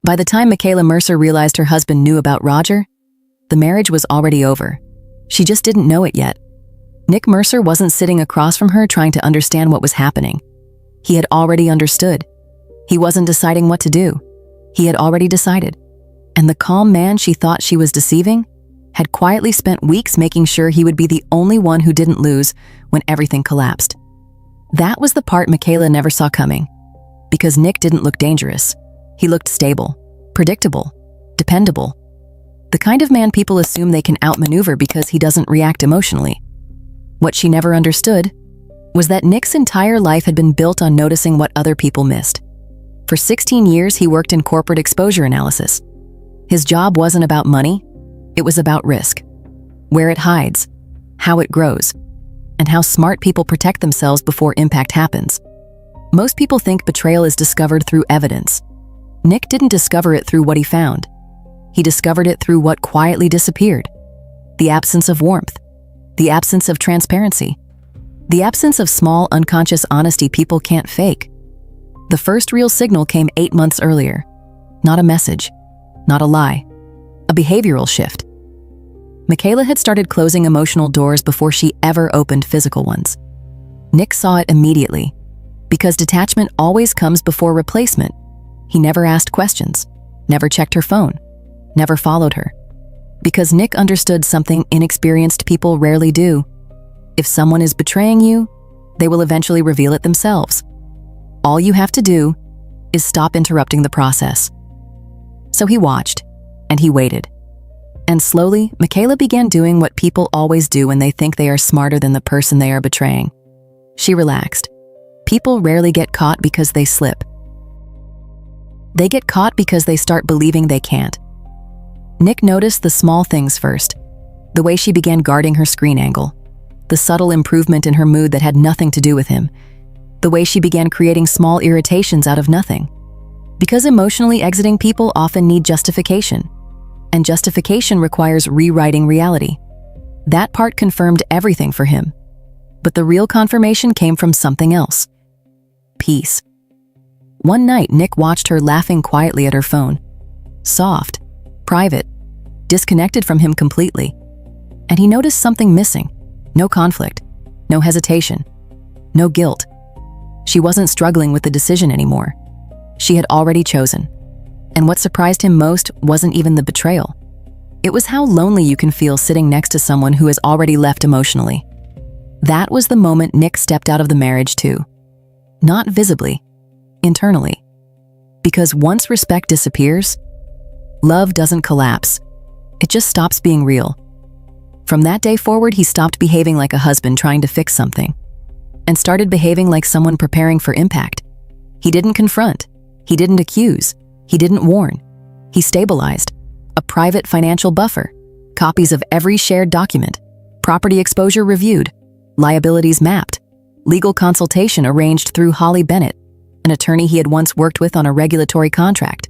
By the time Michaela Mercer realized her husband knew about Roger, the marriage was already over. She just didn't know it yet. Nick Mercer wasn't sitting across from her trying to understand what was happening. He had already understood. He wasn't deciding what to do. He had already decided. And the calm man she thought she was deceiving had quietly spent weeks making sure he would be the only one who didn't lose when everything collapsed. That was the part Michaela never saw coming. Because Nick didn't look dangerous. He looked stable, predictable, dependable. The kind of man people assume they can outmaneuver because he doesn't react emotionally. What she never understood was that Nick's entire life had been built on noticing what other people missed. For 16 years, he worked in corporate exposure analysis. His job wasn't about money, it was about risk. Where it hides, how it grows, and how smart people protect themselves before impact happens. Most people think betrayal is discovered through evidence. Nick didn't discover it through what he found. He discovered it through what quietly disappeared. The absence of warmth. The absence of transparency. The absence of small, unconscious honesty people can't fake. The first real signal came 8 months earlier. Not a message. Not a lie. A behavioral shift. Michaela had started closing emotional doors before she ever opened physical ones. Nick saw it immediately. Because detachment always comes before replacement. He never asked questions, never checked her phone, never followed her. Because Nick understood something inexperienced people rarely do. If someone is betraying you, they will eventually reveal it themselves. All you have to do is stop interrupting the process. So he watched, and he waited. And slowly, Michaela began doing what people always do when they think they are smarter than the person they are betraying. She relaxed. People rarely get caught because they slip. They get caught because they start believing they can't. Nick noticed the small things first. The way she began guarding her screen angle. The subtle improvement in her mood that had nothing to do with him. The way she began creating small irritations out of nothing. Because emotionally exiting people often need justification. And justification requires rewriting reality. That part confirmed everything for him. But the real confirmation came from something else. Peace. One night, Nick watched her laughing quietly at her phone. Soft, private, disconnected from him completely. And he noticed something missing. No conflict, no hesitation, no guilt. She wasn't struggling with the decision anymore. She had already chosen. And what surprised him most wasn't even the betrayal. It was how lonely you can feel sitting next to someone who has already left emotionally. That was the moment Nick stepped out of the marriage too. Not visibly, internally. Because once respect disappears, love doesn't collapse. It just stops being real. From that day forward, he stopped behaving like a husband trying to fix something, and started behaving like someone preparing for impact. He didn't confront. He didn't accuse. He didn't warn. He stabilized. A private financial buffer, copies of every shared document, property exposure reviewed, liabilities mapped, legal consultation arranged through Holly Bennett, an attorney he had once worked with on a regulatory contract.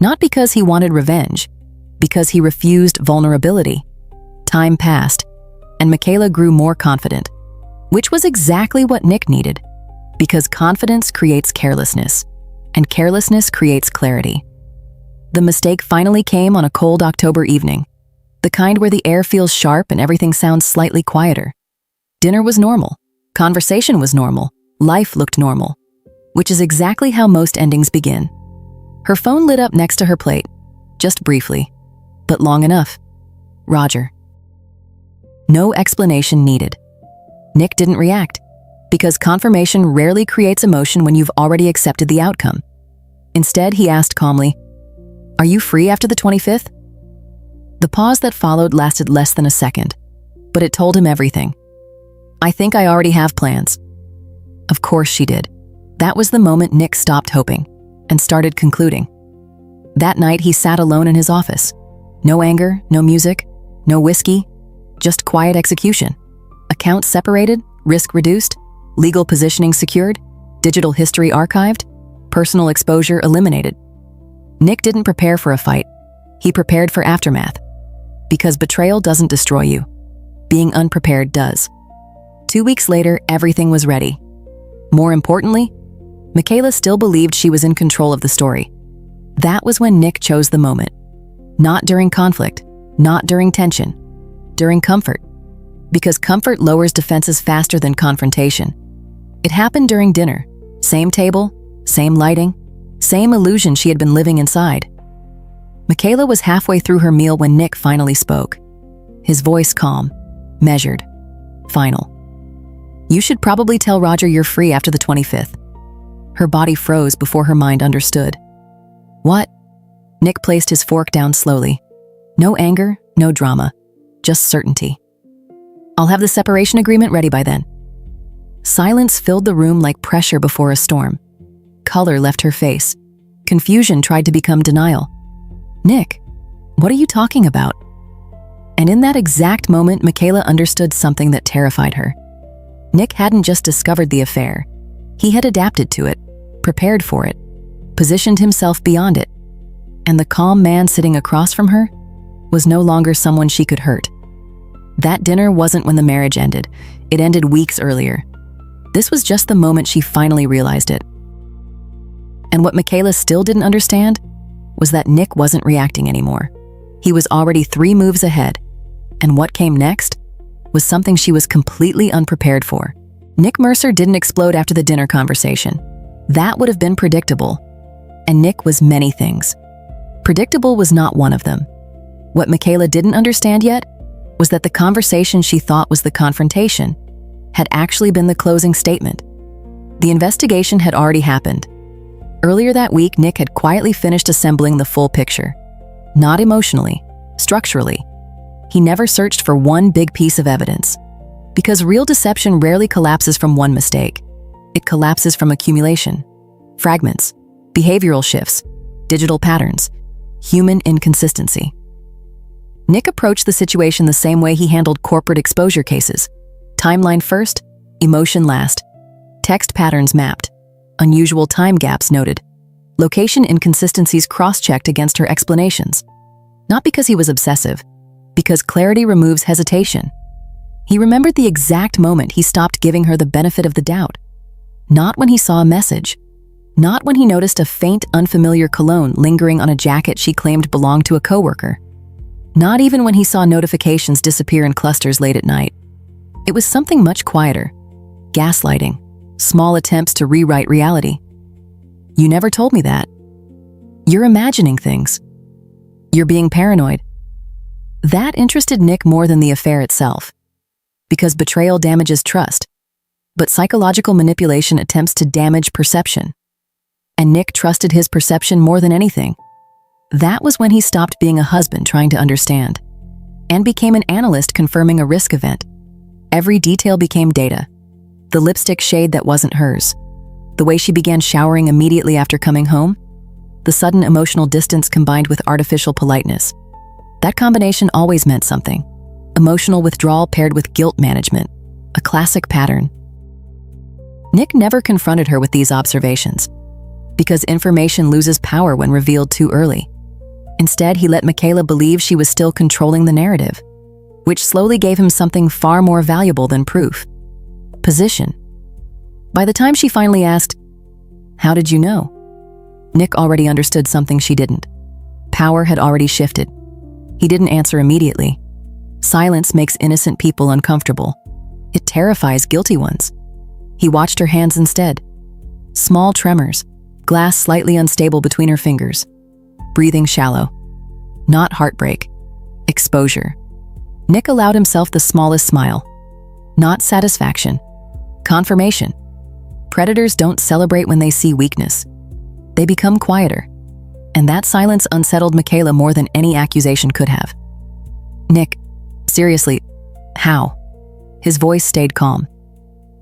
Not because he wanted revenge, because he refused vulnerability. Time passed, and Michaela grew more confident, which was exactly what Nick needed, because confidence creates carelessness, and carelessness creates clarity. The mistake finally came on a cold October evening, the kind where the air feels sharp and everything sounds slightly quieter. Dinner was normal, conversation was normal, life looked normal, which is exactly how most endings begin. Her phone lit up next to her plate, just briefly, but long enough. Roger. No explanation needed. Nick didn't react, because confirmation rarely creates emotion when you've already accepted the outcome. Instead, he asked calmly, "Are you free after the 25th?" The pause that followed lasted less than a second, but it told him everything. "I think I already have plans." Of course she did. That was the moment Nick stopped hoping and started concluding. That night, he sat alone in his office. No anger, no music, no whiskey, just quiet execution. Accounts separated, risk reduced, legal positioning secured, digital history archived, personal exposure eliminated. Nick didn't prepare for a fight. He prepared for aftermath. Because betrayal doesn't destroy you. Being unprepared does. 2 weeks later, everything was ready. More importantly, Michaela still believed she was in control of the story. That was when Nick chose the moment. Not during conflict, not during tension, during comfort. Because comfort lowers defenses faster than confrontation. It happened during dinner. Same table, same lighting, same illusion she had been living inside. Michaela was halfway through her meal when Nick finally spoke. His voice calm, measured, final. "You should probably tell Roger you're free after the 25th. Her body froze before her mind understood. "What?" Nick placed his fork down slowly. No anger, no drama, just certainty. "I'll have the separation agreement ready by then." Silence filled the room like pressure before a storm. Color left her face. Confusion tried to become denial. "Nick, what are you talking about?" And in that exact moment, Michaela understood something that terrified her. Nick hadn't just discovered the affair. He had adapted to it, prepared for it, positioned himself beyond it. And the calm man sitting across from her was no longer someone she could hurt. That dinner wasn't when the marriage ended. It ended weeks earlier. This was just the moment she finally realized it. And what Michaela still didn't understand was that Nick wasn't reacting anymore. He was already 3 moves ahead. And what came next was something she was completely unprepared for. Nick Mercer didn't explode after the dinner conversation. That would have been predictable. And Nick was many things. Predictable was not one of them. What Michaela didn't understand yet was that the conversation she thought was the confrontation had actually been the closing statement. The investigation had already happened. Earlier that week, Nick had quietly finished assembling the full picture. Not emotionally, structurally. He never searched for one big piece of evidence. Because real deception rarely collapses from one mistake. It collapses from accumulation, fragments, behavioral shifts, digital patterns, human inconsistency. Nick approached the situation the same way he handled corporate exposure cases. Timeline first, emotion last. Text patterns mapped. Unusual time gaps noted. Location inconsistencies cross-checked against her explanations. Not because he was obsessive, because clarity removes hesitation. He remembered the exact moment he stopped giving her the benefit of the doubt. Not when he saw a message. Not when he noticed a faint, unfamiliar cologne lingering on a jacket she claimed belonged to a coworker. Not even when he saw notifications disappear in clusters late at night. It was something much quieter. Gaslighting. Small attempts to rewrite reality. "You never told me that. You're imagining things. You're being paranoid." That interested Nick more than the affair itself. Because betrayal damages trust, but psychological manipulation attempts to damage perception. And Nick trusted his perception more than anything. That was when he stopped being a husband trying to understand, and became an analyst confirming a risk event. Every detail became data. The lipstick shade that wasn't hers. The way she began showering immediately after coming home. The sudden emotional distance combined with artificial politeness. That combination always meant something. Emotional withdrawal paired with guilt management. A classic pattern. Nick never confronted her with these observations, because information loses power when revealed too early. Instead, he let Michaela believe she was still controlling the narrative, which slowly gave him something far more valuable than proof. Position. By the time she finally asked, "How did you know?" Nick already understood something she didn't. Power had already shifted. He didn't answer immediately. Silence makes innocent people uncomfortable. It terrifies guilty ones. He watched her hands instead. Small tremors, glass slightly unstable between her fingers. Breathing shallow. Not heartbreak. Exposure. Nick allowed himself the smallest smile. Not satisfaction. Confirmation. Predators don't celebrate when they see weakness. They become quieter. And that silence unsettled Michaela more than any accusation could have. "Nick, seriously, how?" His voice stayed calm.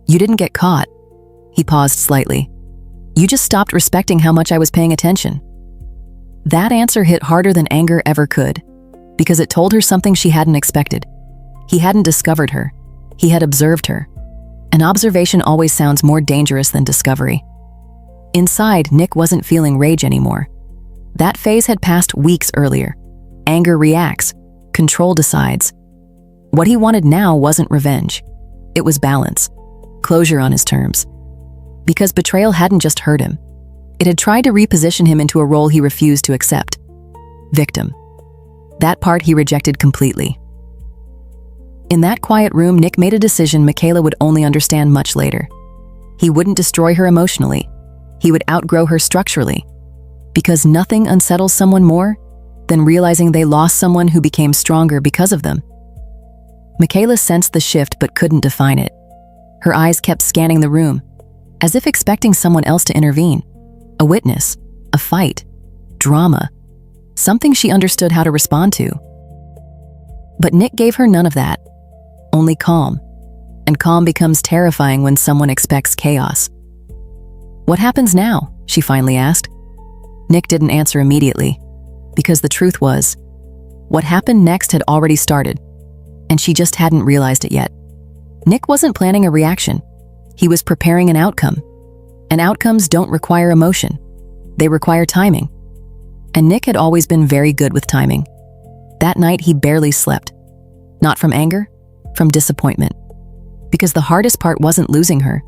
"You didn't get caught." He paused slightly. "You just stopped respecting how much I was paying attention." That answer hit harder than anger ever could, because it told her something she hadn't expected. He hadn't discovered her. He had observed her. And observation always sounds more dangerous than discovery. Inside, Nick wasn't feeling rage anymore. That phase had passed weeks earlier. Anger reacts. Control decides. What he wanted now wasn't revenge. It was balance. Closure on his terms. Because betrayal hadn't just hurt him. It had tried to reposition him into a role he refused to accept. Victim. That part he rejected completely. In that quiet room, Nick made a decision Michaela would only understand much later. He wouldn't destroy her emotionally. He would outgrow her structurally. Because nothing unsettles someone more than realizing they lost someone who became stronger because of them. Michaela sensed the shift but couldn't define it. Her eyes kept scanning the room, as if expecting someone else to intervene. A witness, a fight, drama, something she understood how to respond to. But Nick gave her none of that, only calm. And calm becomes terrifying when someone expects chaos. "What happens now?" she finally asked. Nick didn't answer immediately, because the truth was, what happened next had already started, and she just hadn't realized it yet. Nick wasn't planning a reaction. He was preparing an outcome. And outcomes don't require emotion. They require timing. And Nick had always been very good with timing. That night he barely slept. Not from anger, from disappointment. Because the hardest part wasn't losing her.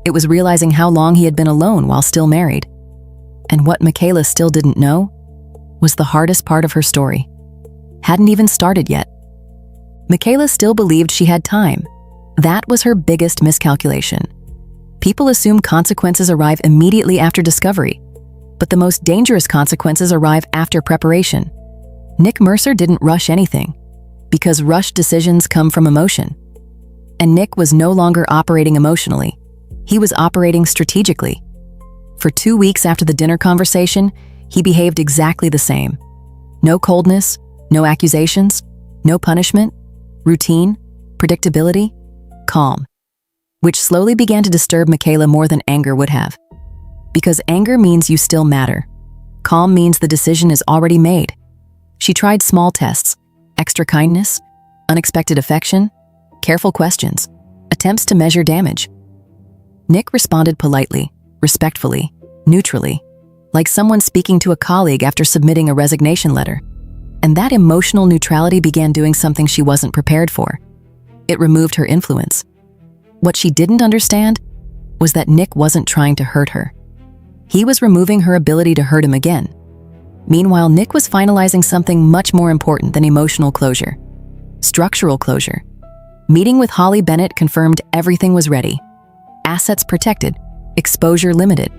It was realizing how long he had been alone while still married. And what Michaela still didn't know was the hardest part of her story. Hadn't even started yet. Michaela still believed she had time. That was her biggest miscalculation. People assume consequences arrive immediately after discovery, but the most dangerous consequences arrive after preparation. Nick Mercer didn't rush anything, because rushed decisions come from emotion. And Nick was no longer operating emotionally. He was operating strategically. For 2 weeks after the dinner conversation, he behaved exactly the same. No coldness, no accusations, no punishment, routine, predictability, calm. Which slowly began to disturb Michaela more than anger would have. Because anger means you still matter. Calm means the decision is already made. She tried small tests, extra kindness, unexpected affection, careful questions, attempts to measure damage. Nick responded politely, respectfully, neutrally, like someone speaking to a colleague after submitting a resignation letter. And that emotional neutrality began doing something she wasn't prepared for. It removed her influence. What she didn't understand was that Nick wasn't trying to hurt her. He was removing her ability to hurt him again. Meanwhile, Nick was finalizing something much more important than emotional closure. Structural closure. Meeting with Holly Bennett confirmed everything was ready. Assets protected, exposure limited,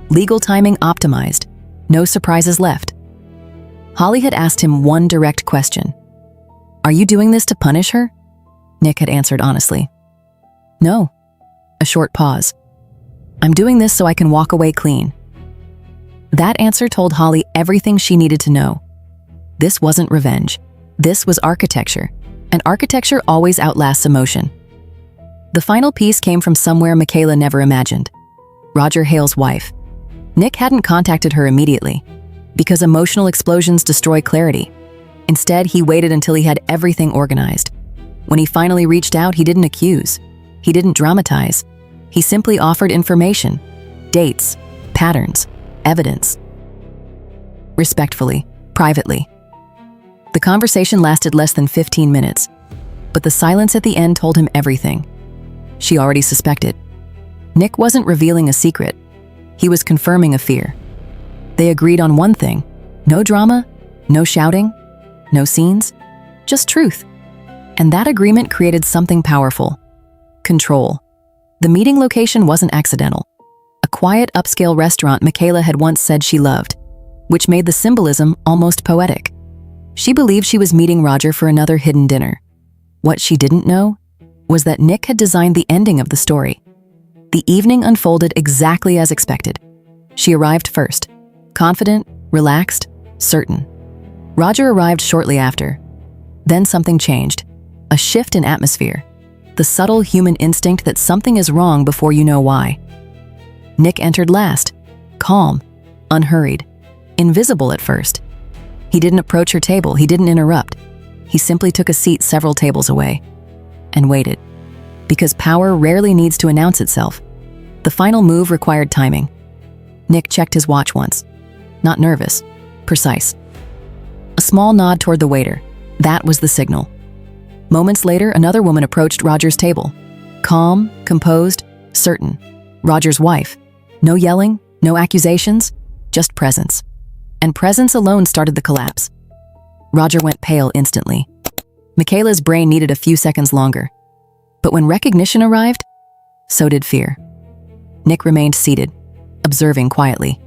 legal timing optimized, no surprises left. Holly had asked him one direct question. "Are you doing this to punish her?" Nick had answered honestly. "No." A short pause. "I'm doing this so I can walk away clean." That answer told Holly everything she needed to know. This wasn't revenge. This was architecture, and architecture always outlasts emotion. The final piece came from somewhere Michaela never imagined. Roger Hale's wife. Nick hadn't contacted her immediately, because emotional explosions destroy clarity. Instead, he waited until he had everything organized. When he finally reached out, he didn't accuse. He didn't dramatize. He simply offered information, dates, patterns, evidence. Respectfully, privately. The conversation lasted less than 15 minutes, but the silence at the end told him everything. She already suspected. Nick wasn't revealing a secret. He was confirming a fear. They agreed on one thing: no drama, no shouting, no scenes, just truth. And that agreement created something powerful. Control. The meeting location wasn't accidental. A quiet, upscale restaurant Michaela had once said she loved, which made the symbolism almost poetic. She believed she was meeting Roger for another hidden dinner. What she didn't know was that Nick had designed the ending of the story. The evening unfolded exactly as expected. She arrived first, confident, relaxed, certain. Roger arrived shortly after. Then something changed. A shift in atmosphere. The subtle human instinct that something is wrong before you know why. Nick entered last, calm, unhurried, invisible at first. He didn't approach her table, he didn't interrupt. He simply took a seat several tables away and waited. Because power rarely needs to announce itself. The final move required timing. Nick checked his watch once. Not nervous, precise. A small nod toward the waiter. That was the signal. Moments later, another woman approached Roger's table. Calm, composed, certain. Roger's wife. No yelling, no accusations, just presence. And presence alone started the collapse. Roger went pale instantly. Michaela's brain needed a few seconds longer. But when recognition arrived, so did fear. Nick remained seated, observing quietly.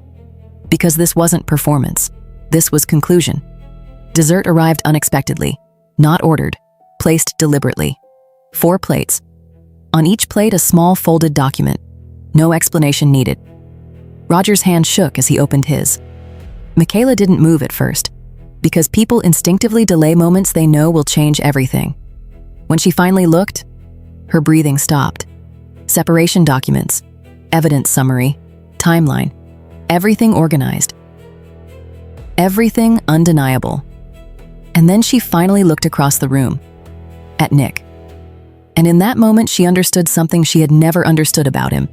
Because this wasn't performance. This was conclusion. Dessert arrived unexpectedly, not ordered, placed deliberately. 4 plates. On each plate, a small folded document. No explanation needed. Roger's hand shook as he opened his. Michaela didn't move at first, because people instinctively delay moments they know will change everything. When she finally looked, her breathing stopped. Separation documents, evidence summary, timeline, everything organized. Everything undeniable. And then she finally looked across the room, at Nick. And in that moment, she understood something she had never understood about him.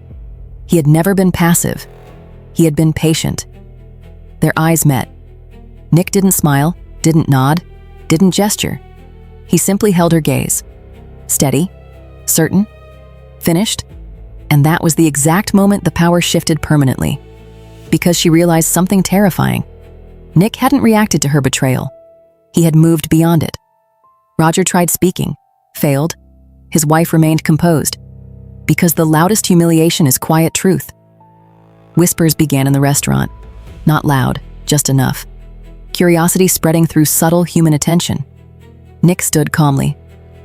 He had never been passive. He had been patient. Their eyes met. Nick didn't smile, didn't nod, didn't gesture. He simply held her gaze. Steady, certain, finished. And that was the exact moment the power shifted permanently. Because she realized something terrifying. Nick hadn't reacted to her betrayal. He had moved beyond it. Roger tried speaking, failed. His wife remained composed. Because the loudest humiliation is quiet truth. Whispers began in the restaurant. Not loud, just enough. Curiosity spreading through subtle human attention. Nick stood calmly.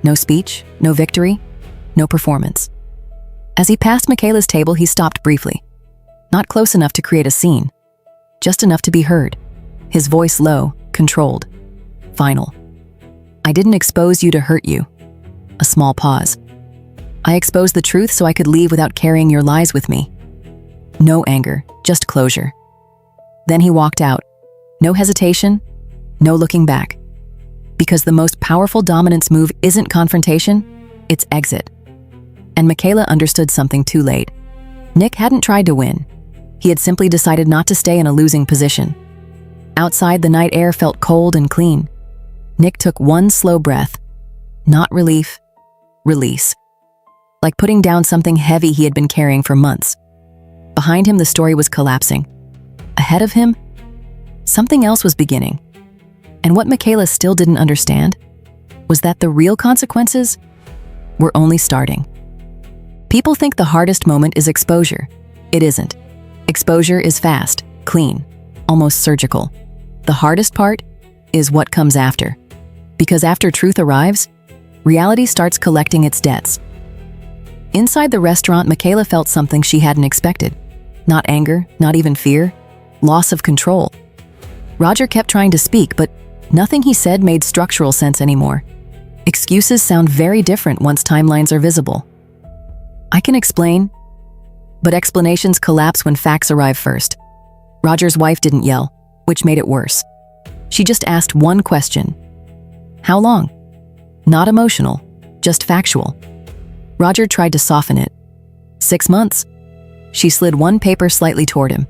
No speech, no victory, no performance. As he passed Michaela's table, he stopped briefly. Not close enough to create a scene. Just enough to be heard. His voice low, controlled. Final. I didn't expose you to hurt you. A small pause. I exposed the truth so I could leave without carrying your lies with me. No anger, just closure. Then he walked out. No hesitation, no looking back. Because the most powerful dominance move isn't confrontation, it's exit. And Michaela understood something too late. Nick hadn't tried to win. He had simply decided not to stay in a losing position. Outside, the night air felt cold and clean. Nick took one slow breath. Not relief, release. Like putting down something heavy he had been carrying for months. Behind him, the story was collapsing. Ahead of him, something else was beginning. And what Michaela still didn't understand was that the real consequences were only starting. People think the hardest moment is exposure. It isn't. Exposure is fast, clean, almost surgical. The hardest part is what comes after. Because after truth arrives, reality starts collecting its debts. Inside the restaurant, Michaela felt something she hadn't expected. Not anger, not even fear, loss of control. Roger kept trying to speak, but nothing he said made structural sense anymore. Excuses sound very different once timelines are visible. I can explain, but explanations collapse when facts arrive first. Roger's wife didn't yell, which made it worse. She just asked one question. How long? Not emotional, just factual. Roger tried to soften it. 6 months. She slid one paper slightly toward him.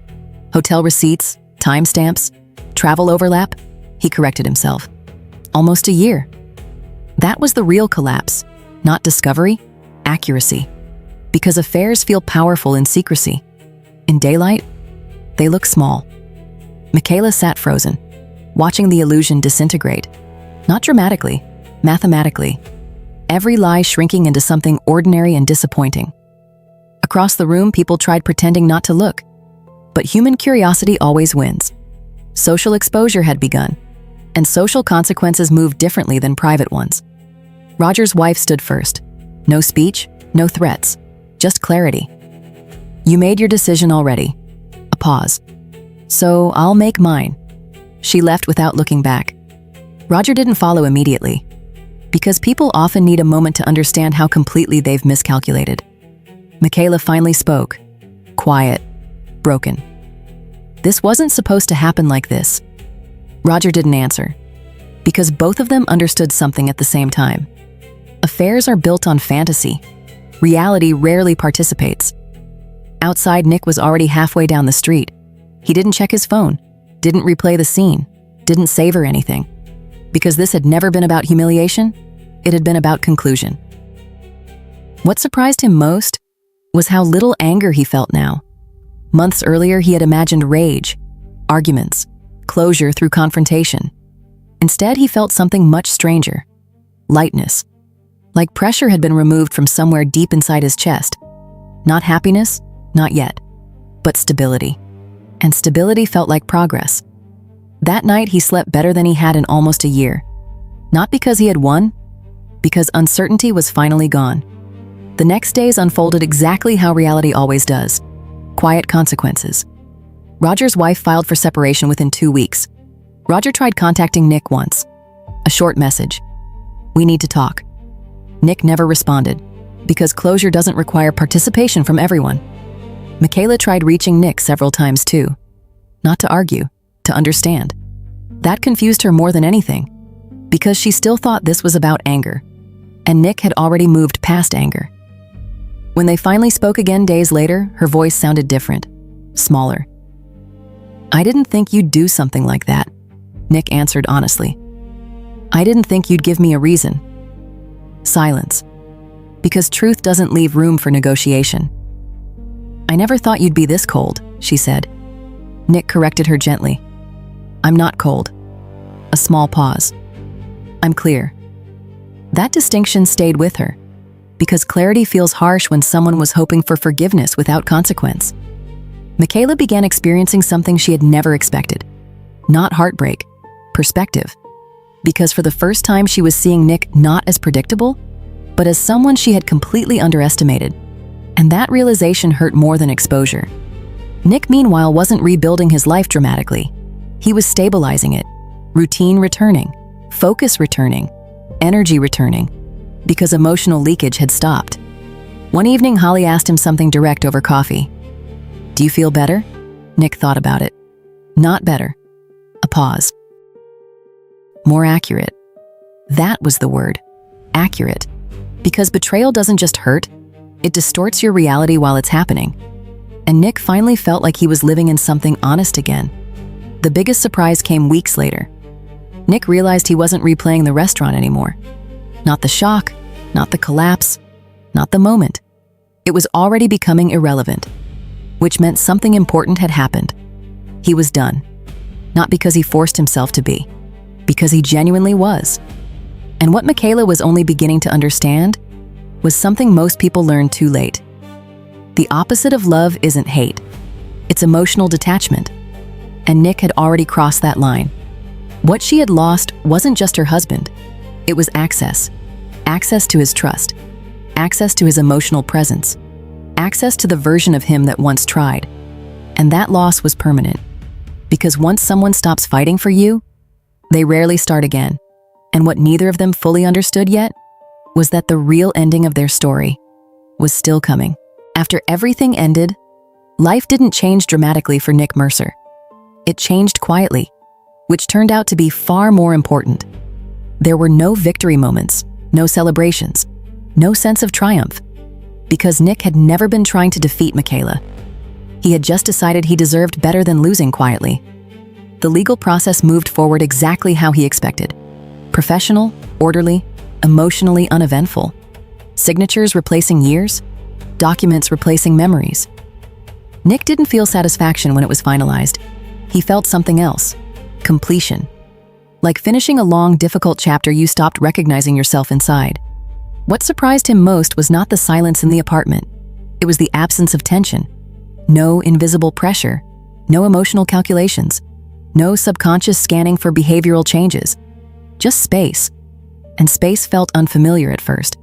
Hotel receipts, timestamps, travel overlap. He corrected himself. Almost a year. That was the real collapse, not discovery, accuracy. Because affairs feel powerful in secrecy. In daylight, they look small. Michaela sat frozen, watching the illusion disintegrate. Not dramatically, mathematically. Every lie shrinking into something ordinary and disappointing. Across the room, people tried pretending not to look. But human curiosity always wins. Social exposure had begun, and social consequences moved differently than private ones. Roger's wife stood first. No speech, no threats, just clarity. You made your decision already. A pause. So I'll make mine. She left without looking back. Roger didn't follow immediately, because people often need a moment to understand how completely they've miscalculated. Michaela finally spoke. Quiet, broken. This wasn't supposed to happen like this. Roger didn't answer, because both of them understood something at the same time. Affairs are built on fantasy. Reality rarely participates. Outside, Nick was already halfway down the street. He didn't check his phone, didn't replay the scene, didn't savor anything. Because this had never been about humiliation, it had been about conclusion. What surprised him most was how little anger he felt now. Months earlier, he had imagined rage, arguments, closure through confrontation. Instead, he felt something much stranger. Lightness. Like pressure had been removed from somewhere deep inside his chest. Not happiness, not yet, but stability. And stability felt like progress. That night, he slept better than he had in almost a year. Not because he had won, because uncertainty was finally gone. The next days unfolded exactly how reality always does. Quiet consequences. Roger's wife filed for separation within 2 weeks. Roger tried contacting Nick once. A short message. "We need to talk." Nick never responded, because closure doesn't require participation from everyone. Michaela tried reaching Nick several times too. Not to argue, to understand. That confused her more than anything, because she still thought this was about anger, and Nick had already moved past anger. When they finally spoke again days later, her voice sounded different, smaller. "I didn't think you'd do something like that," Nick answered honestly. "I didn't think you'd give me a reason." Silence. Because truth doesn't leave room for negotiation. "I never thought you'd be this cold," she said. Nick corrected her gently. "I'm not cold." A small pause. "I'm clear." That distinction stayed with her, because clarity feels harsh when someone was hoping for forgiveness without consequence. Michaela began experiencing something she had never expected. Not heartbreak, perspective. Because for the first time she was seeing Nick not as predictable, but as someone she had completely underestimated. And that realization hurt more than exposure. Nick, meanwhile, wasn't rebuilding his life dramatically. He was stabilizing it. Routine returning, focus returning, energy returning, because emotional leakage had stopped. One evening, Holly asked him something direct over coffee. "Do you feel better?" Nick thought about it. Not better. A pause. More accurate. That was the word. Accurate. Because betrayal doesn't just hurt, it distorts your reality while it's happening. And Nick finally felt like he was living in something honest again. The biggest surprise came weeks later. Nick realized he wasn't replaying the restaurant anymore. Not the shock, not the collapse, not the moment. It was already becoming irrelevant, which meant something important had happened. He was done. Not because he forced himself to be, because he genuinely was. And what Michaela was only beginning to understand was something most people learn too late. The opposite of love isn't hate. It's emotional detachment. And Nick had already crossed that line. What she had lost wasn't just her husband. It was access. Access to his trust. Access to his emotional presence. Access to the version of him that once tried. And that loss was permanent. Because once someone stops fighting for you, they rarely start again. And what neither of them fully understood yet was that the real ending of their story was still coming. After everything ended, life didn't change dramatically for Nick Mercer. It changed quietly, which turned out to be far more important. There were no victory moments, no celebrations, no sense of triumph, because Nick had never been trying to defeat Michaela. He had just decided he deserved better than losing quietly. The legal process moved forward exactly how he expected. Professional, orderly, emotionally uneventful. Signatures replacing years, documents replacing memories. Nick didn't feel satisfaction when it was finalized. He felt something else. Completion. Like finishing a long, difficult chapter you stopped recognizing yourself inside. What surprised him most was not the silence in the apartment. It was the absence of tension. No invisible pressure. No emotional calculations. No subconscious scanning for behavioral changes. Just space. And space felt unfamiliar at first,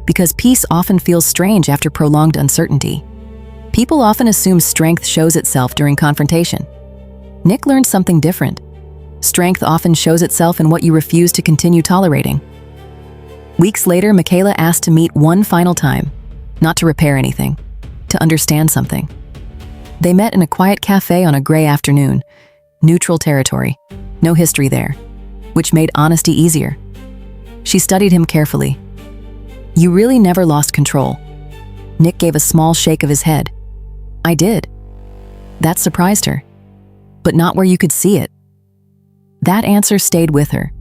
because peace often feels strange after prolonged uncertainty. People often assume strength shows itself during confrontation. Nick learned something different. Strength often shows itself in what you refuse to continue tolerating. Weeks later, Michaela asked to meet one final time, not to repair anything, to understand something. They met in a quiet cafe on a gray afternoon, neutral territory, no history there, which made honesty easier. She studied him carefully. "You really never lost control." Nick gave a small shake of his head. "I did." That surprised her, but not where you could see it. That answer stayed with her,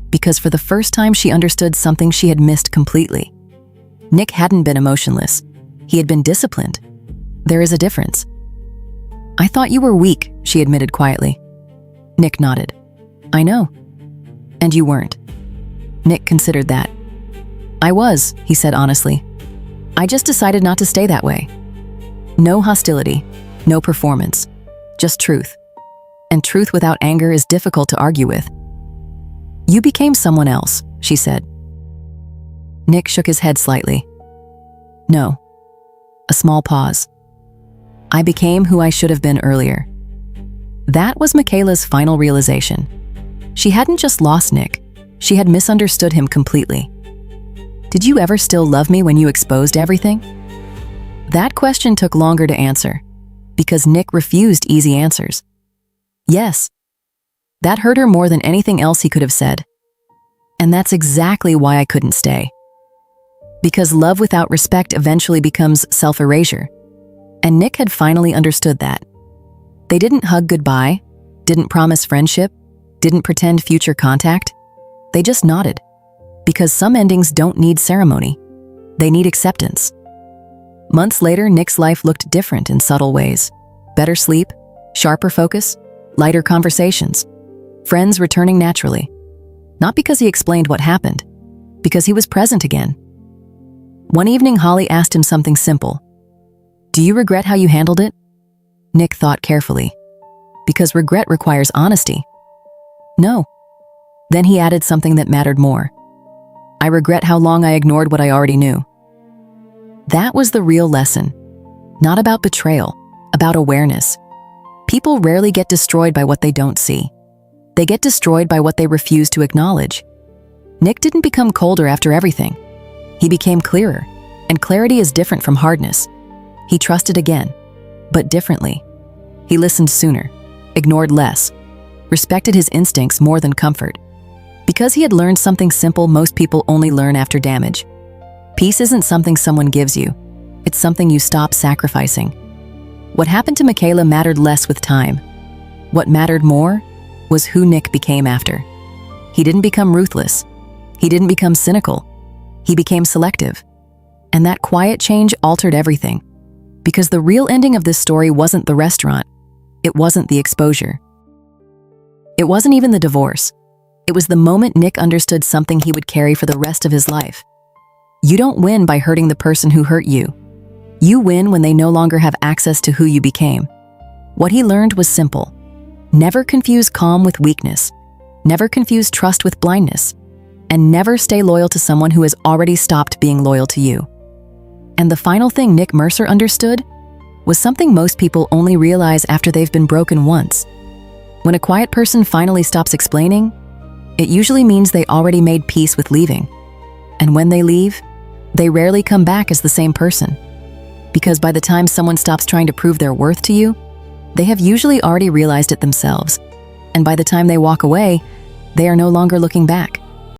because for the first time she understood something she had missed completely. Nick hadn't been emotionless. He had been disciplined. There is a difference. "I thought you were weak," she admitted quietly. Nick nodded. I know. And you weren't. Nick considered that. I was, he said honestly. I just decided not to stay that way. No hostility, no performance, just truth. And truth without anger is difficult to argue with. You became someone else, she said. Nick shook his head slightly. No. A small pause. I became who I should have been earlier. That was Michaela's final realization. She hadn't just lost Nick, she had misunderstood him completely. Did you ever still love me when you exposed everything? That question took longer to answer, because Nick refused easy answers. Yes. That hurt her more than anything else he could have said. And that's exactly why I couldn't stay. Because love without respect eventually becomes self-erasure. And Nick had finally understood that. They didn't hug goodbye, didn't promise friendship, didn't pretend future contact. They just nodded. Because some endings don't need ceremony. They need acceptance. Months later, Nick's life looked different in subtle ways. Better sleep, sharper focus, lighter conversations. Friends returning naturally. Not because he explained what happened, because he was present again. One evening, Holly asked him something simple. Do you regret how you handled it? Nick thought carefully. Because regret requires honesty. No. Then he added something that mattered more. I regret how long I ignored what I already knew. That was the real lesson. Not about betrayal, about awareness. People rarely get destroyed by what they don't see. They get destroyed by what they refuse to acknowledge. Nick didn't become colder after everything. He became clearer, and clarity is different from hardness. He trusted again, but differently. He listened sooner, ignored less, respected his instincts more than comfort. Because he had learned something simple most people only learn after damage. Peace isn't something someone gives you. It's something you stop sacrificing. What happened to Michaela mattered less with time. What mattered more was who Nick became after. He didn't become ruthless. He didn't become cynical. He became selective. And that quiet change altered everything. Because the real ending of this story wasn't the restaurant. It wasn't the exposure. It wasn't even the divorce. It was the moment Nick understood something he would carry for the rest of his life. You don't win by hurting the person who hurt you. You win when they no longer have access to who you became. What he learned was simple. Never confuse calm with weakness. Never confuse trust with blindness. And never stay loyal to someone who has already stopped being loyal to you. And the final thing Nick Mercer understood was something most people only realize after they've been broken once. When a quiet person finally stops explaining, it usually means they already made peace with leaving. And when they leave, they rarely come back as the same person. Because by the time someone stops trying to prove their worth to you, they have usually already realized it themselves. And by the time they walk away, they are no longer looking back.